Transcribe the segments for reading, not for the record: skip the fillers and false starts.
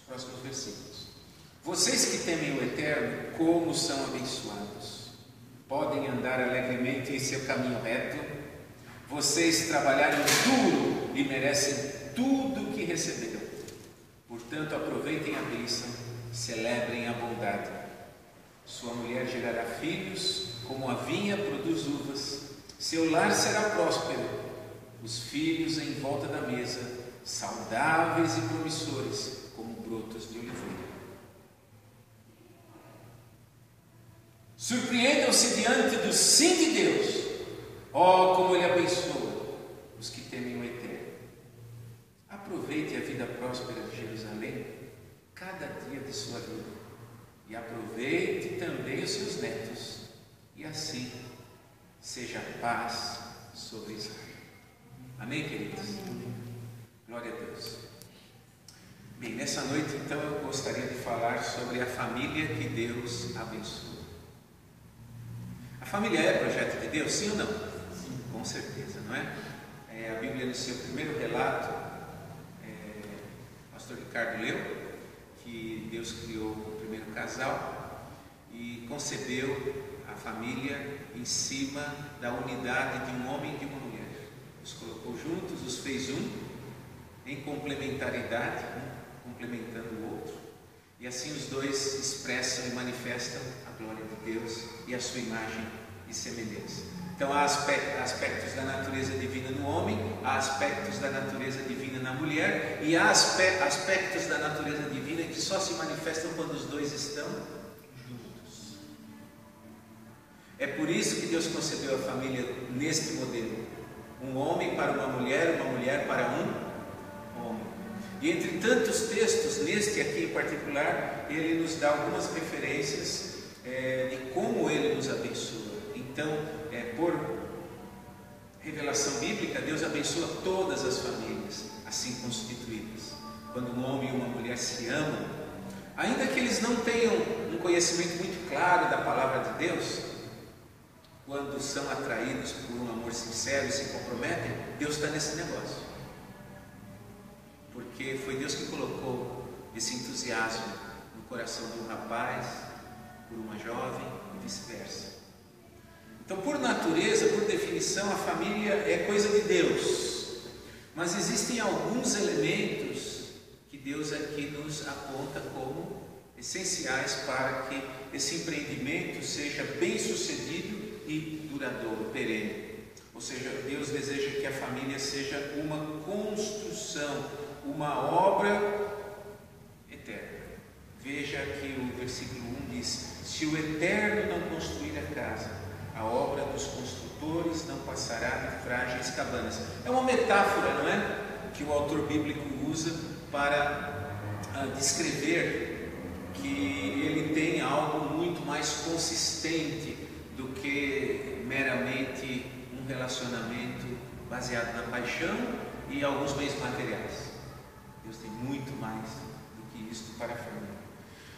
próximos versículos. Vocês que temem o Eterno, como são abençoados! Podem andar alegremente em seu caminho reto. Vocês trabalharam duro e merecem tudo o que receberam. Portanto, aproveitem a bênção, celebrem a bondade. Sua mulher gerará filhos, como a vinha produz uvas. Seu lar será próspero. Os filhos em volta da mesa, saudáveis e promissores, como brotos de oliveira. Surpreendam-se diante do sim de Deus. Oh, como Ele abençoa os que temem o Eterno. Aproveite a vida próspera de Jerusalém, cada dia de sua vida. E aproveite também os seus netos. E assim seja paz sobre Israel. Amém, queridos? Glória a Deus. Bem, nessa noite então eu gostaria de falar sobre a família que Deus abençoa. A família é projeto de Deus, sim ou não? Sim. Com certeza, não é? A Bíblia, no seu primeiro relato, o pastor Ricardo leu que Deus criou o primeiro casal e concebeu a família em cima da unidade de um homem e de uma mulher. Os colocou juntos, os fez um, em complementaridade, complementando o outro. E assim os dois expressam e manifestam a glória de Deus e a sua imagem e semelhança. Então há aspectos da natureza divina no homem, há aspectos da natureza divina na mulher, e há aspectos da natureza divina que só se manifestam quando os dois estão juntos. É por isso que Deus concebeu a família neste modelo: um homem para uma mulher para um homem. E entre tantos textos, neste aqui em particular, ele nos dá algumas referências de como ele nos abençoa. Então, por revelação bíblica, Deus abençoa todas as famílias assim constituídas. Quando um homem e uma mulher se amam, ainda que eles não tenham um conhecimento muito claro da palavra de Deus, quando são atraídos por um amor sincero e se comprometem, Deus está nesse negócio. Porque foi Deus que colocou esse entusiasmo no coração de um rapaz, por uma jovem e vice-versa. Então, por natureza, por definição, a família é coisa de Deus. Mas existem alguns elementos que Deus aqui nos aponta como essenciais para que esse empreendimento seja bem sucedido e duradouro, perene. Ou seja, Deus deseja que a família seja uma construção, uma obra eterna. Veja que o versículo 1 diz: se o Eterno não construir a casa, a obra dos construtores não passará de frágeis cabanas. É uma metáfora, não é? Que o autor bíblico usa para descrever que ele tem algo muito mais consistente do que meramente um relacionamento baseado na paixão e alguns bens materiais. Deus tem muito mais do que isto para a família.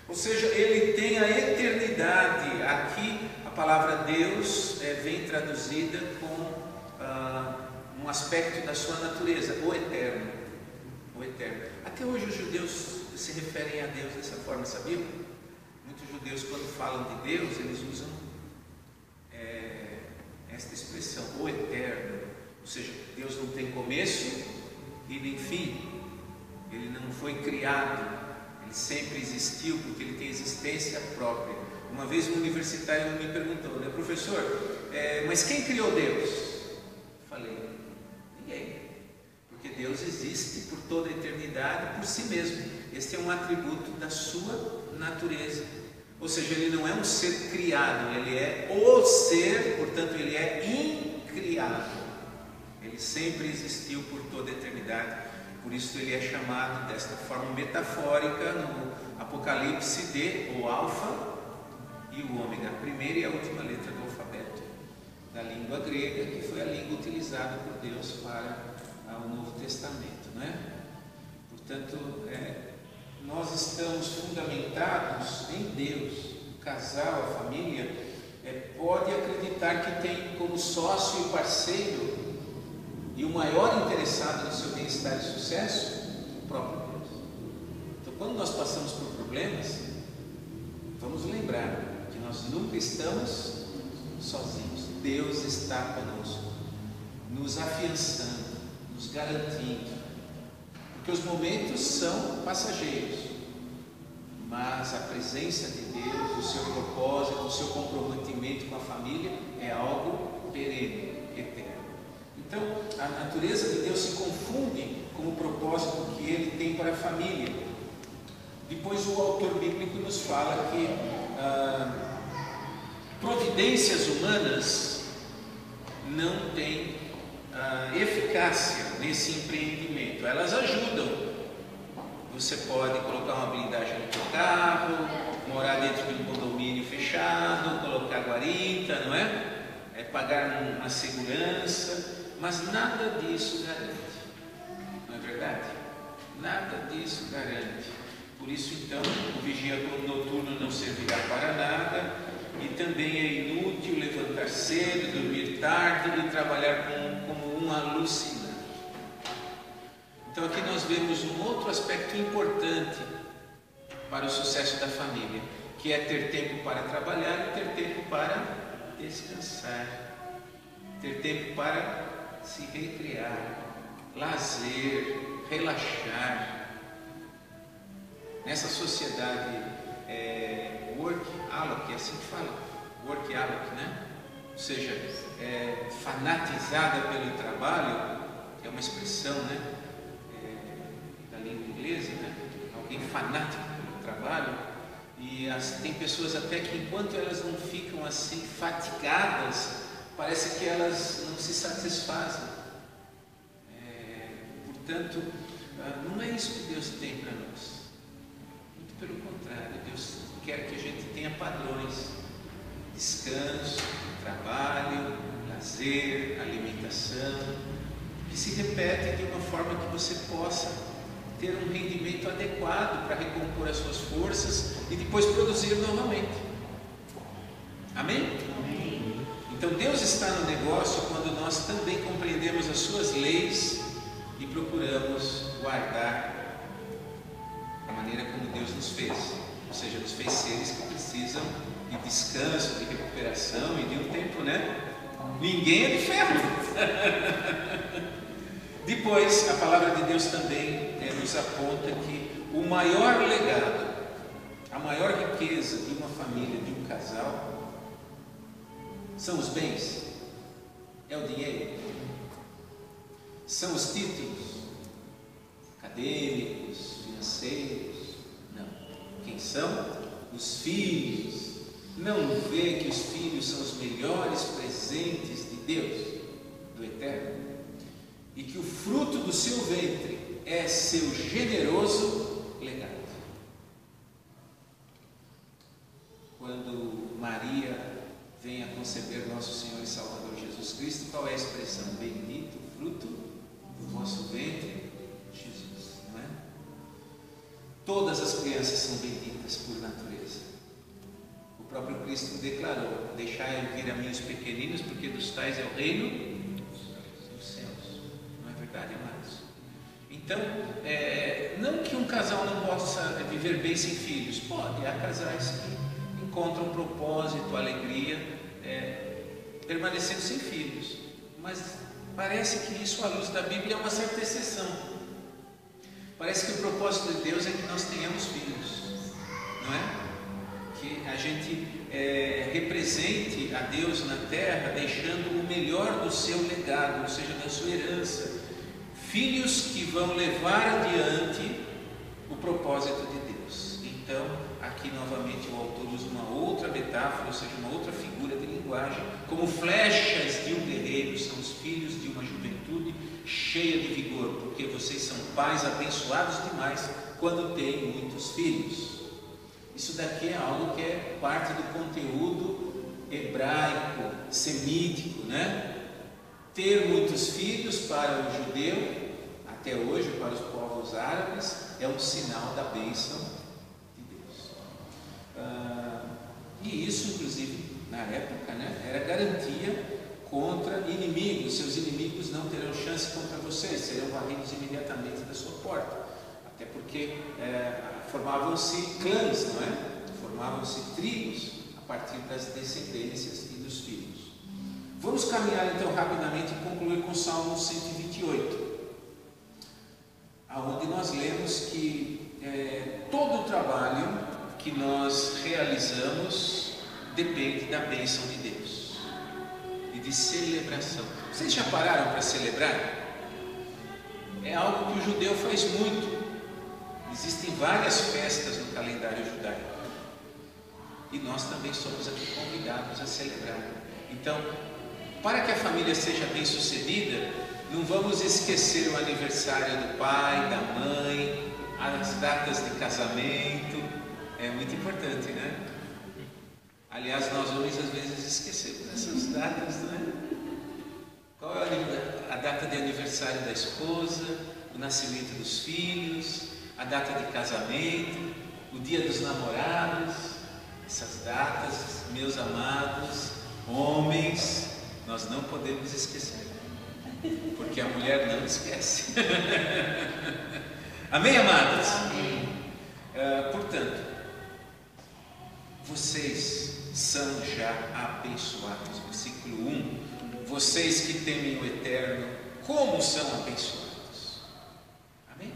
Ou seja, ele tem a eternidade. Aqui a palavra Deus vem traduzida com um aspecto da sua natureza, o eterno. O eterno. Até hoje os judeus se referem a Deus dessa forma, sabia? Muitos judeus, quando falam de Deus, eles usam esta expressão, o eterno. Ou seja, Deus não tem começo e nem fim. Ele não foi criado. Ele sempre existiu, porque ele tem existência própria. Uma vez um universitário me perguntou, né, professor, mas quem criou Deus? Falei, ninguém. Porque Deus existe por toda a eternidade por si mesmo. Este é um atributo da sua natureza. Ou seja, ele não é um ser criado, ele é o ser, portanto ele é incriado. Ele sempre existiu por toda a eternidade. Por isso ele é chamado desta forma metafórica no Apocalipse de o Alfa e o Ômega, a primeira e a última letra do alfabeto da língua grega, que foi a língua utilizada por Deus para o Novo Testamento, não é? Portanto, nós estamos fundamentados em Deus. O casal, a família, pode acreditar que tem como sócio e parceiro e o maior interessado no seu bem-estar e sucesso, o próprio Deus. Então, quando nós passamos por problemas, vamos lembrar que nós nunca estamos sozinhos. Deus está conosco, nos afiançando, nos garantindo, porque os momentos são passageiros, mas a presença de Deus, o seu propósito, o seu comprometimento com a família é algo perene, eterno. Então, a natureza de Deus se confunde com o propósito que Ele tem para a família. Depois o autor bíblico nos fala que providências humanas não têm eficácia nesse empreendimento. Elas ajudam. Você pode colocar uma blindagem no seu carro, morar dentro de um condomínio fechado, colocar guarita, não é? Pagar uma segurança, mas nada disso garante. Não é verdade? Nada disso garante. Por isso, então, o vigia noturno não servirá para nada, e também é inútil levantar cedo, dormir tarde e trabalhar como um alucinante. Então, aqui nós vemos um outro aspecto importante para o sucesso da família, que é ter tempo para trabalhar e ter tempo para descansar, ter tempo para se recrear, lazer, relaxar. Nessa sociedade work-holic, é assim que fala, work-holic, né? Ou seja, fanatizada pelo trabalho, é uma expressão, né? Da língua inglesa, né? Alguém fanático pelo trabalho, e tem pessoas até que enquanto elas não ficam assim fatigadas, parece que elas não se satisfazem. Portanto, não é isso que Deus tem para nós. Pelo contrário, Deus quer que a gente tenha padrões: descanso, trabalho, lazer, alimentação, que se repete de uma forma que você possa ter um rendimento adequado para recompor as suas forças e depois produzir novamente. Amém? Amém. Então Deus está no negócio quando nós também compreendemos as suas leis e procuramos guardar a maneira como Deus nos fez, ou seja, nos fez seres que precisam de descanso, de recuperação e de um tempo, né? Ninguém é de ferro. Depois, a palavra de Deus também nos aponta que o maior legado, a maior riqueza de uma família, de um casal, são os bens, é o dinheiro, são os títulos acadêmicos, financeiros. Não. Quem são? Os filhos. Não vê que os filhos são os melhores presentes de Deus, do Eterno, e que o fruto do seu ventre é seu generoso legado. Quando Maria vem a conceber nosso Senhor e Salvador Jesus Cristo, qual é a expressão? Bendito o fruto do vosso ventre, Jesus, não é? Todas as crianças são benditas por natureza. O próprio Cristo declarou: deixai vir a mim os pequeninos, porque dos tais é o reino dos céus. Não é verdade, amados? Então, não que um casal não possa viver bem sem filhos. Pode, há casais que encontram propósito, alegria, permanecendo sem filhos. Mas parece que isso, à luz da Bíblia, é uma certa exceção. Parece que o propósito de Deus é que nós tenhamos filhos, não é? Que a gente represente a Deus na terra, deixando o melhor do seu legado, ou seja, da sua herança. Filhos que vão levar adiante o propósito de Deus. Então, aqui novamente o autor usa uma outra metáfora, ou seja, uma outra figura de linguagem, como flechas de um guerreiro, são os filhos de uma juventude cheia de vigor, porque vocês são pais abençoados demais quando têm muitos filhos. Isso daqui é algo que é parte do conteúdo hebraico, semítico, né? Ter muitos filhos para o judeu, até hoje para os povos árabes, é um sinal da bênção de Deus. E isso, inclusive, na época, né, era garantia contra inimigos. Seus inimigos não terão chance contra vocês, serão varridos imediatamente da sua porta. Até porque a formavam-se clãs, não é? Formavam-se tribos a partir das descendências e dos filhos. Vamos caminhar então rapidamente e concluir com o Salmo 128, aonde nós lemos que todo o trabalho que nós realizamos depende da bênção de Deus e de celebração. Vocês já pararam para celebrar? É algo que o judeu faz muito. Existem várias festas no calendário judaico e nós também somos aqui convidados a celebrar. Então, para que a família seja bem sucedida, não vamos esquecer o aniversário do pai, da mãe, as datas de casamento. É muito importante, né? Aliás, nós homens às vezes esquecemos essas datas, né? Qual é a data de aniversário da esposa, o nascimento dos filhos, a data de casamento, o dia dos namorados? Essas datas, meus amados homens, nós não podemos esquecer, porque a mulher não esquece. Amém, amados? Amém. Portanto, vocês são já abençoados. Versículo 1: vocês que temem o Eterno, como são abençoados. Amém?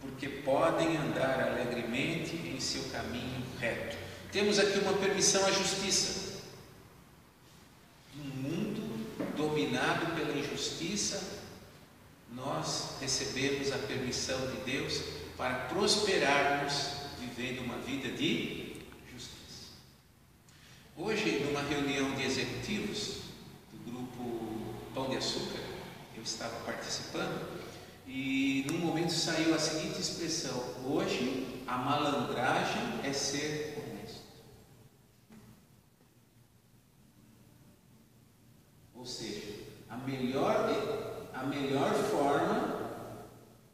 Porque podem andar alegremente em seu caminho reto. Temos aqui uma permissão à justiça. Num mundo dominado pela injustiça, nós recebemos a permissão de Deus para prosperarmos vivendo uma vida de justiça. Hoje, numa reunião de executivos do grupo Pão de Açúcar, eu estava participando e num momento saiu a seguinte expressão: hoje a malandragem é ser honesto. Ou seja, a melhor forma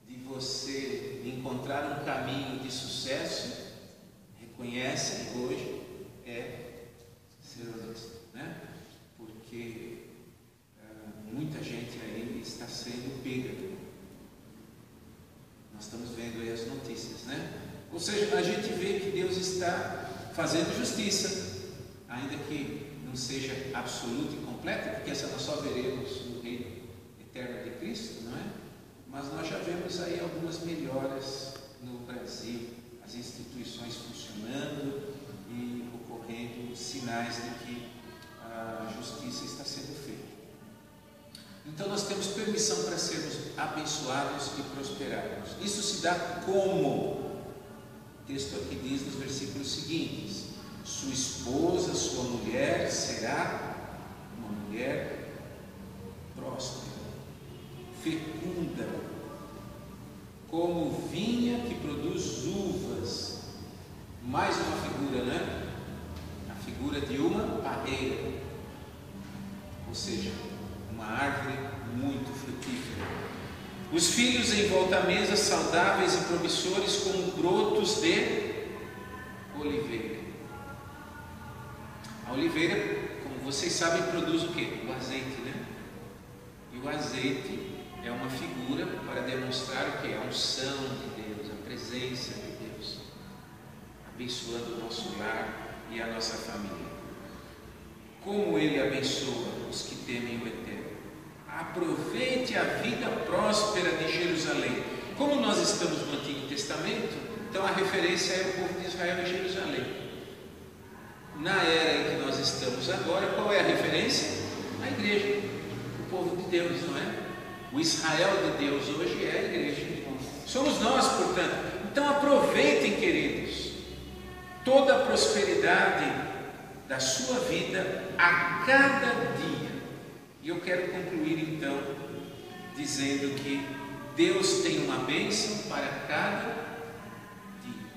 de você encontrar um caminho de sucesso, reconhecem hoje, é ser honesto, né? Porque muita gente aí está sendo pega. Nós estamos vendo aí as notícias, né? Ou seja, a gente vê que Deus está fazendo justiça, ainda que não seja absoluta e completa, porque essa nós só veremos no reino eterno de Cristo, não é? Mas nós já vemos aí algumas melhoras no Brasil, as instituições funcionando e ocorrendo sinais de que a justiça está sendo feita. Então nós temos permissão para sermos abençoados e prosperarmos. Isso se dá como? O texto aqui diz nos versículos seguintes: sua esposa, sua mulher será uma mulher próspera, fecunda, como vinha que produz uvas. Mais uma figura, né? A figura de uma parreira, ou seja, uma árvore muito frutífera. Os filhos em volta à mesa, saudáveis e promissores, como brotos de oliveira. A oliveira, como vocês sabem, produz o quê? O azeite, né? E o azeite é uma figura para demonstrar o que? A unção de Deus, a presença de Deus, abençoando o nosso lar e a nossa família. Como Ele abençoa os que temem o Eterno. Aproveite a vida próspera de Jerusalém. Como nós estamos no Antigo Testamento, então a referência é o povo de Israel e Jerusalém. Na era em que nós estamos agora, qual é a referência? A igreja, o povo de Deus, não é? O Israel de Deus hoje é a igreja. Somos nós, portanto. Então aproveitem, queridos, toda a prosperidade da sua vida a cada dia. E eu quero concluir então dizendo que Deus tem uma bênção para cada dia.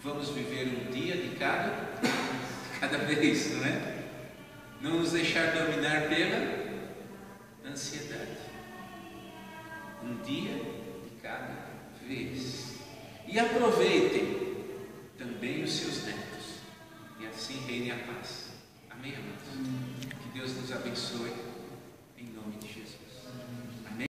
Vamos viver um dia de cada vez, não é? Não nos deixar dominar pela ansiedade. Um dia de cada vez. E aproveitem também os seus netos. E assim reine a paz. Amém, amados? Que Deus nos abençoe.